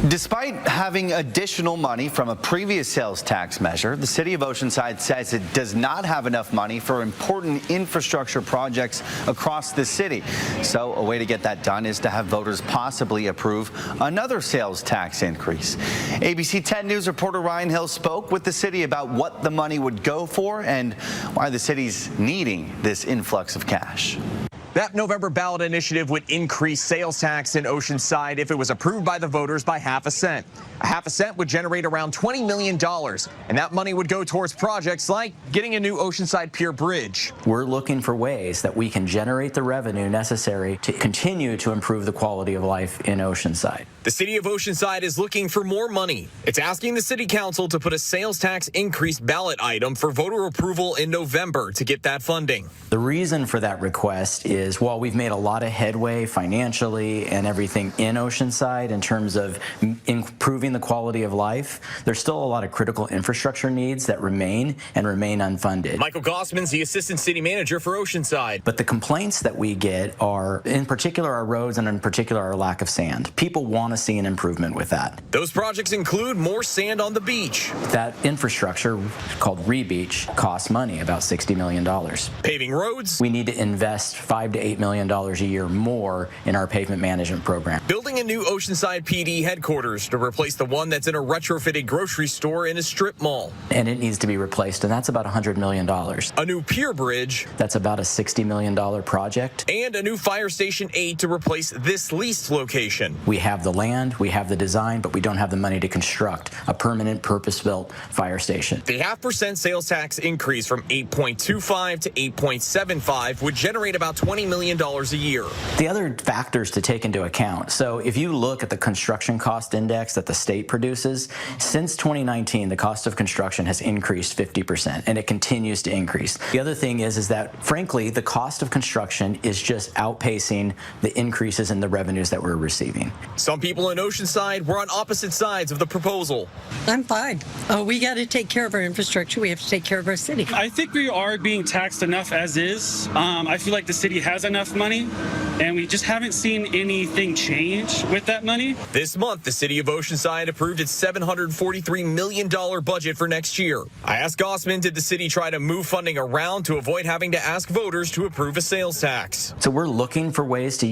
Despite having additional money from a previous sales tax measure, the City of Oceanside says it does not have enough money for important infrastructure projects across the city. So a way to get that done is to have voters possibly approve another sales tax increase. ABC 10 News reporter Ryan Hill spoke with the city about what the money would go for and why the city's needing this influx of cash. That November ballot initiative would increase sales tax in Oceanside if it was approved by the voters by half a cent. A half a cent would generate around $20 million, and that money would go towards projects like getting a new Oceanside Pier Bridge. We're looking for ways that we can generate the revenue necessary to continue to improve the quality of life in Oceanside. The City of Oceanside is looking for more money. It's asking the City Council to put a sales tax increase ballot item for voter approval in November to get that funding. The reason for that request is while we've made a lot of headway financially and everything in Oceanside in terms of improving the quality of life, there's still a lot of critical infrastructure needs that remain unfunded. Michael Gossman's the Assistant City Manager for Oceanside. But the complaints that we get are, in particular, our roads and in particular our lack of sand. People want to see an improvement with that. Those projects include more sand on the beach. That infrastructure, called Re-Beach, costs money, about $60 million. Paving roads. We need to invest $5 to $8 million a year more in our pavement management program. Building a new Oceanside PD headquarters to replace the one that's in a retrofitted grocery store in a strip mall. And it needs to be replaced, and that's about $100 million. A new pier bridge. That's about a $60 million project. And a new fire station 8 to replace this leased location. We have the land, we have the design, but we don't have the money to construct a permanent purpose-built fire station. The 0.5% sales tax increase from 8.25 to 8.75 would generate about $20 million a year. The other factors to take into account, so if you look at the construction cost index that the state produces, since 2019, the cost of construction has increased 50%, and it continues to increase. The other thing is that, frankly, the cost of construction is just outpacing the increases in the revenues that we're receiving. Some people in Oceanside were on opposite sides of the proposal. I'm fine. We got to take care of our infrastructure. We have to take care of our city. I think we are being taxed enough as is. I feel like the city has enough money, and we just haven't seen anything change with that money. This month, the City of Oceanside approved its $743 million budget for next year. I asked Gossman, did the city try to move funding around to avoid having to ask voters to approve a sales tax? So we're looking for ways to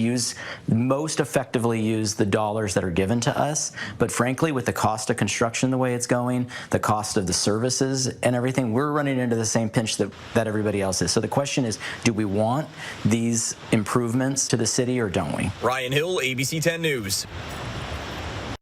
most effectively use the dollars that are given to us. But frankly, with the cost of construction the way it's going, the cost of the services and everything, we're running into the same pinch that everybody else is. So the question is, do we want these improvements to the city or don't we? Ryan Hill, ABC 10 News.